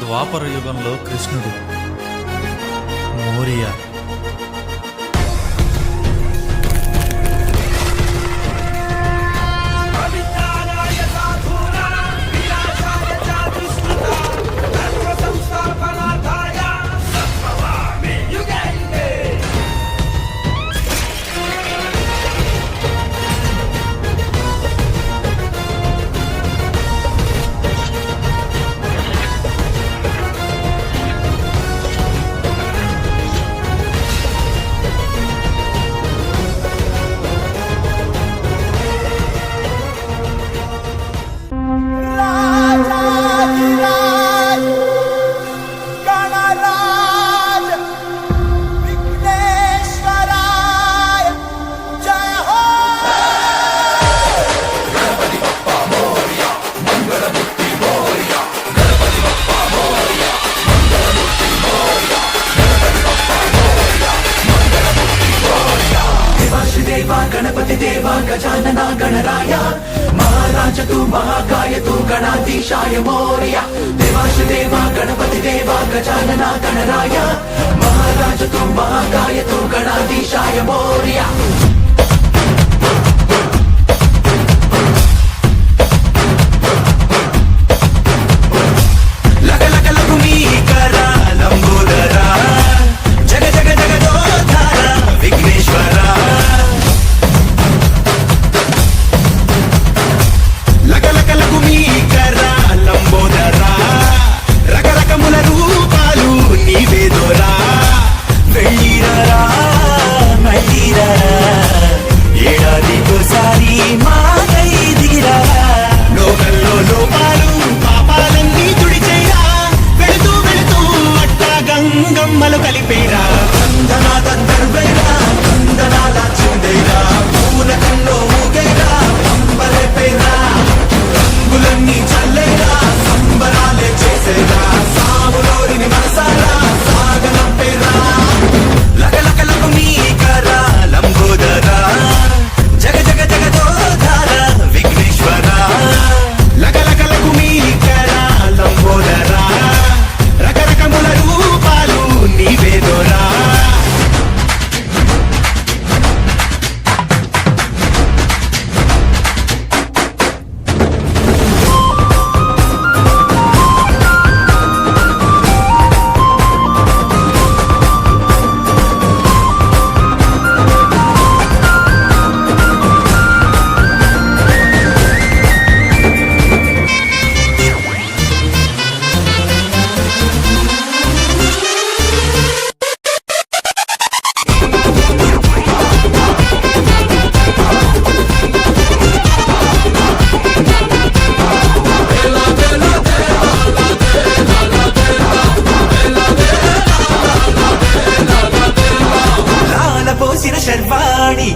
ద్వాపర యుగంలో కృష్ణుడు మోరియా. गणपति देवा गजानना गणराय महाराज तू महाकाय तू गणाधीशाय मोरया. देवाश देवा गणपति देवा गजानना गणराय महाराज तू महाकाय तू गणाधीशाय मोरया.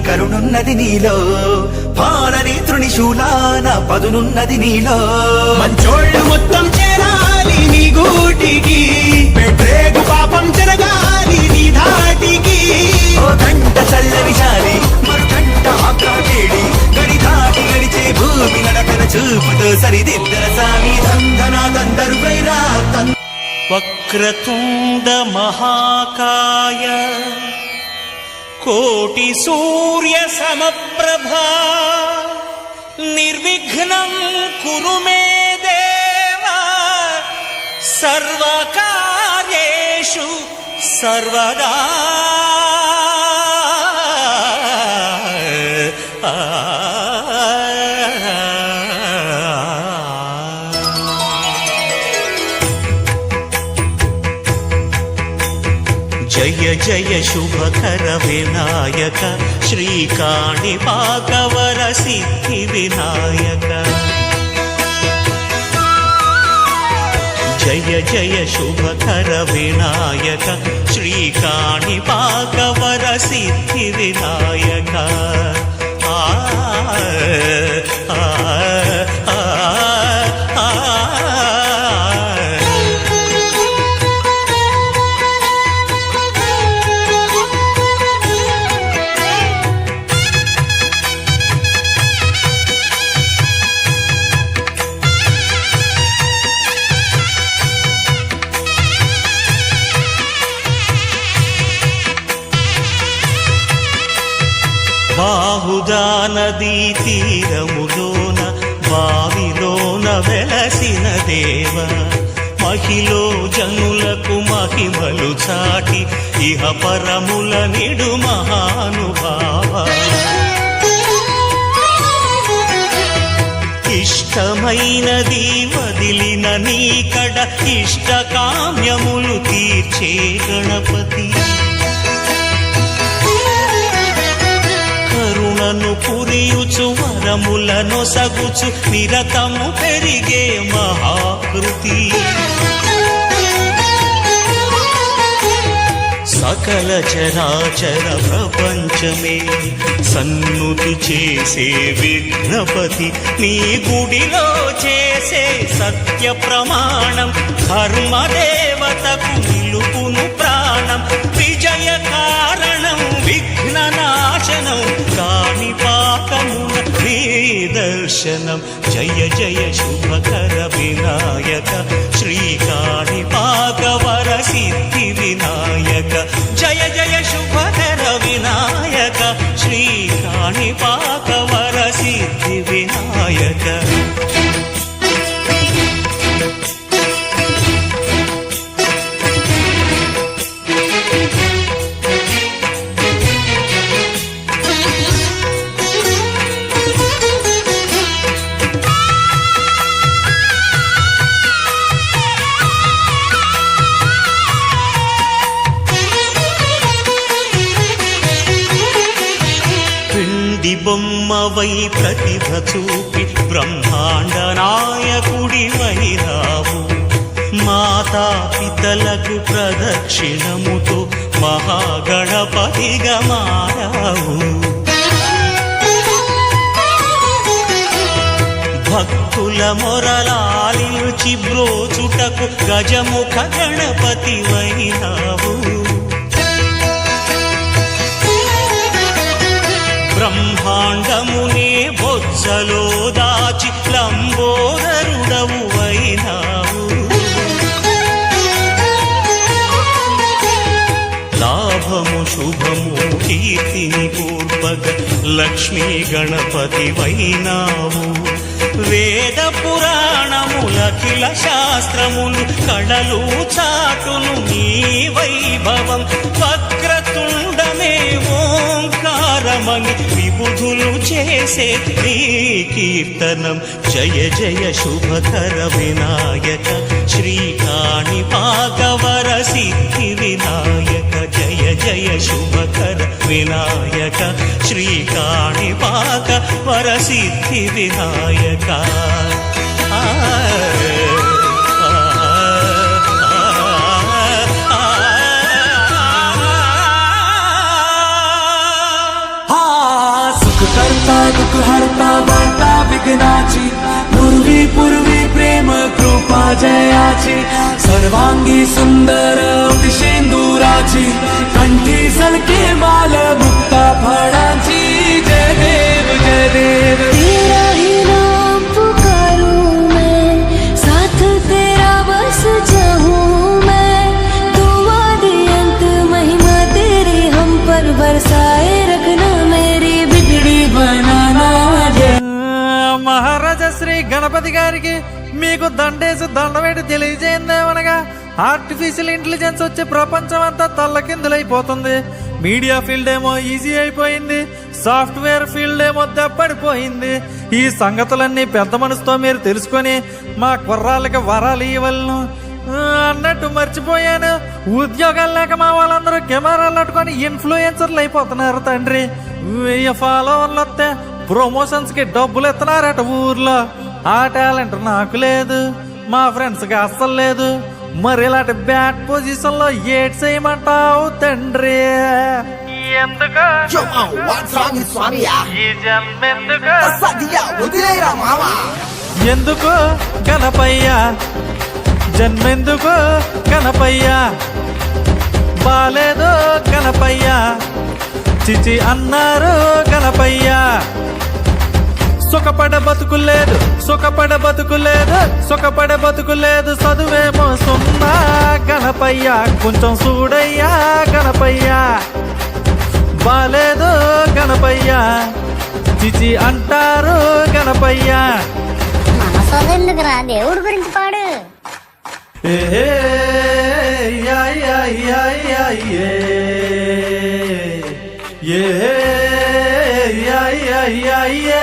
కరుణున్నది నీలో పాలనేత్రుని శూలాన పదునున్నది నీలో. మంచోళ్ళు మొత్తం చేరాలి నీ గూటికి పెట్టేగు పాపం జరగాలి నీ ధాటికి. ఓ గంట చల్లని చాలి మరుగంట ఆకాటేడి గడి దాటి గడిచే భూమి నడకన చూపుతో సరిదిద్దర సామి దంధనాదందరు వైరా. వక్రతుండ మహాకాయ కోటి సూర్య సమప్రభా నిర్విఘ్నం కురు మే దేవా సర్వకార్యేషు సర్వదా. జయ జయ శుభకర వినాయక శ్రీకాణిపాకవర సిద్ధి వినాయక. జయ జయ శుభకర వినాయక శ్రీకాణిపాకవర సిద్ధి వినాయక. ఆ బహుదా నదీ తీరములోన బావిలోన వెలసిన దేవ మహిలో జనులకు మహిమలు చాటి ఇహ పరముల నిడు మహానుభావ ఇష్టమైనది వదిలిన నీకడ ఇష్ట కామ్యములు తీర్చే గణపతి కరుణను పురియుచు వరములను సగుచు నిరతము పెరిగే మహాకృతి సకల చరాచర ప్రపంచమే సన్నుతి చేసే విఘ్నపతి నీ గుడిలో చేసే సత్య ప్రమాణం ధర్మదేవతకు నిలుపును ప్రాణం విజయ కారణం విఘ్న నాశనం కాణిపాకమున నీ దర్శనం జయ జయ శుభకర వినాయక శ్రీ కాణిపాక వర సిద్ధి వినాయక జయ జయ శుభకర వినాయక శ్రీ కాణిపాక వర సిద్ధి వినాయక బొమ్మవై ప్రతిభ చూపి బ్రహ్మాండ నాయకుడి వైరావు మాతా పితలకు ప్రదక్షిణముతో మహాగణపతిగా మారావు భక్తుల మొరలాలించి బ్రోచుటకు గజముఖ గణపతి వైరావు బ్రహ్మాండమునే బొజ్జలో దాచి లంబోదరుడవు అయినావు లాభము శుభము కీర్తిని పూర్వక లక్ష్మీ గణపతి వైనావు వేద పురాణములఖిల శాస్త్రములు కళలు చాటును నీ వైభవం వక్రతుండమే ఓంకారమని విబుధులు చేసే నీ కీర్తనం జయ జయ శుభకర వినాయక శ్రీ కాణిపాక వర సిద్ధి వినాయక జయ జయ శుభకర వినాయక శ్రీ కాణిపాక వర సిద్ధి వినాయక करता दुख हरता वार्ता विघ्नाची पूर्वी प्रेम कृपा जयाची सर्वांगी सुंदर शेंदुराची कंठी सलके माल मुक्ता फळाची जय देव जय देव तेरा ही नाम पुकारूं मैं साथ तेरा बस चाहूं मैं तू आदि अंत महिमा तेरी हम पर बरसाए रखना मेरी बिगड़ी बनाना మహారాజా శ్రీ గణపతి గారికి మీకు దండేసి దండమేటి తెలియజేయందేమనగా ఆర్టిఫిషియల్ ఇంటెలిజెన్స్ వచ్చి ప్రపంచం అంతా తల్లకిందులైపోతుంది. మీడియా ఫీల్డ్ ఏమో ఈజీ అయిపోయింది, సాఫ్ట్వేర్ ఫీల్డ్ ఏమో దెబ్బడిపోయింది. ఈ సంగతులన్నీ పెద్ద మనసుతో మీరు తెలుసుకొని మా కుర్రాళ్ళకి వరాలు ఇవ్వలను అన్నట్టు మర్చిపోయాను. ఉద్యోగాలు లేక మా వాళ్ళందరూ కెమెరాలు పట్టుకొని ఇన్ఫ్లుయెన్సర్లు అయిపోతున్నారు తండ్రి. 1000 ఫాలోవర్లు వస్తే ప్రమోషన్స్ కి డబ్బులు ఎత్తున్నారట ఊర్లో. ఆ టాలెంట్ నాకు లేదు, మా ఫ్రెండ్స్ కి అస్సలు లేదు. మరి ఇలాంటి బ్యాడ్ పొజిషన్ లో ఏడ్ చేయమంటావు తండ్రి? ఎందుకు ఎందుకు గణపయ్య జన్మెందుకు గణపయ్య? బాలేదు గణపయ్య చిచి అన్నారు గణపయ్య. సుఖపడ బతుకులేదు సుఖపడ బతుకులేదు సుఖపడ బతుకులేదు చదువేమో సున్నా గణపయ్య. కొంచెం చూడయ్యా గణపయ్య, బాలేదు గణపయ్య చిచి అంటారు గణపయ్య. మనసోదెందుకురా దేవుడి గురించి పాడు. ఏ యా యా యా యా ఏ ఏ యా యా యా ఏ.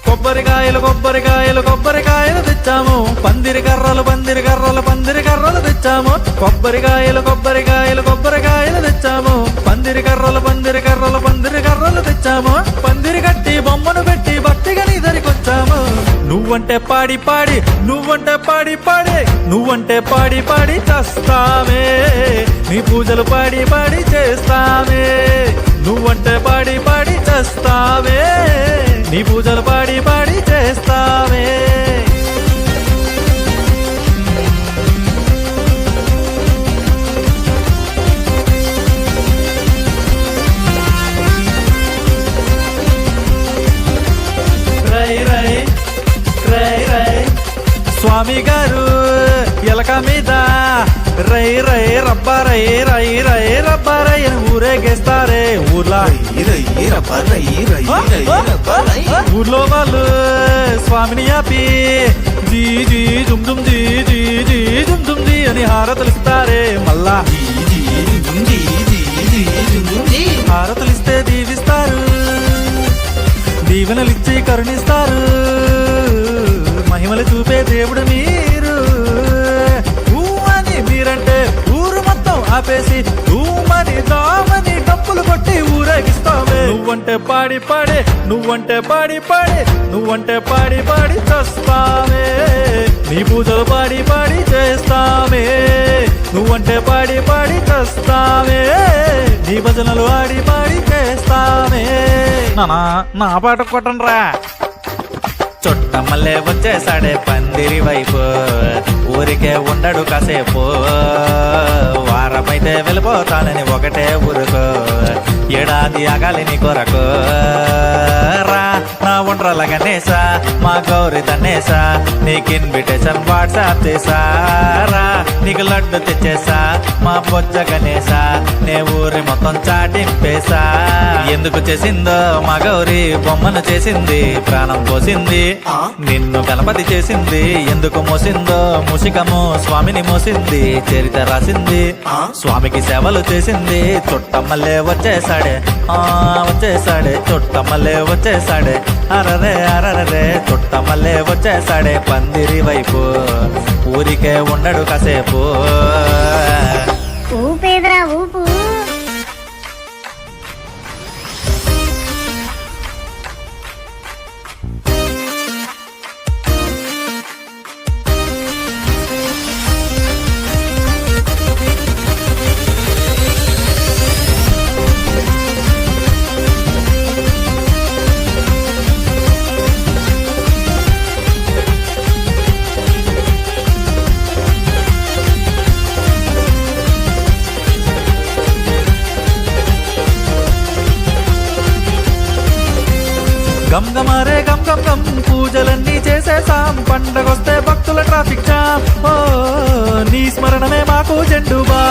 కొబ్బరికాయలు కొబ్బరికాయలు కొబ్బరికాయలు తెచ్చాము, పందిరి కర్రలు పందిరి కర్రలు పందిరి కర్రలు తెచ్చాము. కొబ్బరికాయలు కొబ్బరికాయలు కొబ్బరికాయలు తెచ్చాము, పందిరి కర్రలు పందిరి కర్రలు పందిరి కర్రలు తెచ్చాము. పందిరి కట్టి బొమ్మను పెట్టి భక్తిగా నీ దరికొచ్చాము. నువ్వంటే పాడి పాడి నువ్వంటే పాడి పాడి నువ్వంటే పాడి పాడి చేస్తామే, నీ పూజలు పాడి పాడి చేస్తామే. నువ్వంటే పాడి పాడి చేస్తావే, నీ పూజలు పాడి పాడి చేస్తావే. రై రై రై రై స్వామి గారు ఎలక మీద రై రై రబ్బరై రై రై రబ్బరై అని ఊరేగేస్తారే ఊర్లా. ఊర్లో వాళ్ళు స్వామిని ఆపి జీ జీ జుమ్ జుమ్ జీ జీ జీ జుమ్ జుమ్ జీ అని హారతలిస్తారే. మళ్ళా హారతలిస్తే దీవిస్తారు, దీవెనలిచ్చి కరుణిస్తారు. మహిమలు చూపే దేవుడు మీరు. ఊ అని మీరంటే ఊరు మొత్తం ఆపేసి ఊమని దామని డప్పులు కొట్టి ఊరేగిస్తామే. నువ్వంటే పాడి పాడే నువ్వంటే పాడి పాడే నువ్వంటే పాడి పాడి చేస్తామే, నీ పూజలు పాడి పాడి చేస్తామే. నువ్వంటే పాడి పాడి చేస్తామే, నీ భజనలు ఆడి పాడి చేస్తామే. నా పాట కొట్టండ్రా. చుట్టమల్లే వచ్చేసాడే పందిరి వైపు, ఊరికే ఉండడు కాసేపు. వారమైతే వెళ్ళిపోతానని ఒకటే ఊరుకో, ఏడాది ఆగాలి నీ కొరకు. రా నా ఉండ్రల గణేశా, మా గౌరి తన్నేసా, నీకు ఇన్విటేషన్ వాట్సాప్ చేసారా. నీకు లడ్డు తెచ్చేసా మా బొజ్జ గణేశా, నే ఊరి మొత్తం చాటింపేసా. ఎందుకు చేసిందో మా గౌరి బొమ్మను చేసింది, ప్రాణం పోసింది. నిన్ను గణపతి చేసింది, ఎందుకు మోసిందో ముసికము స్వామిని మోసింది. చరిత రాసింది, స్వామికి సేవలు చేసింది. చుట్టమల్లే వచ్చేసాడే వచ్చేసాడే, చుట్టమల్లే వచ్చేసాడే. అరరే అరరే చుట్టమల్లే వచ్చేసాడే పందిరి వైపు, ఊరికే ఉండడు కాసేపు. ఊపేదరా ఊపు. గమ్గమారే గమ్ గమ్ గమ్ పూజలన్నీ చేసేసాం, పండగొస్తే భక్తుల ట్రాఫిక్ జామ్. ఓ నీ స్మరణమే మాకు జెండుబా.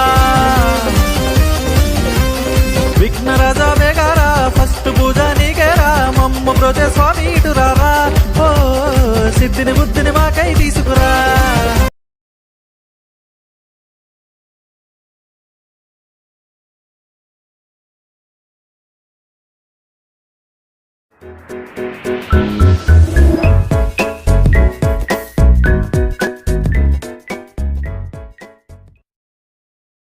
విఘ్నరాజా వేగారా, ఫస్ట్ పూజ నీకేరా, మమ్మ ప్రోజే స్వామి ఇటురారా. ఓ సిద్ధిని బుద్ధిని మాకై తీసుకురా.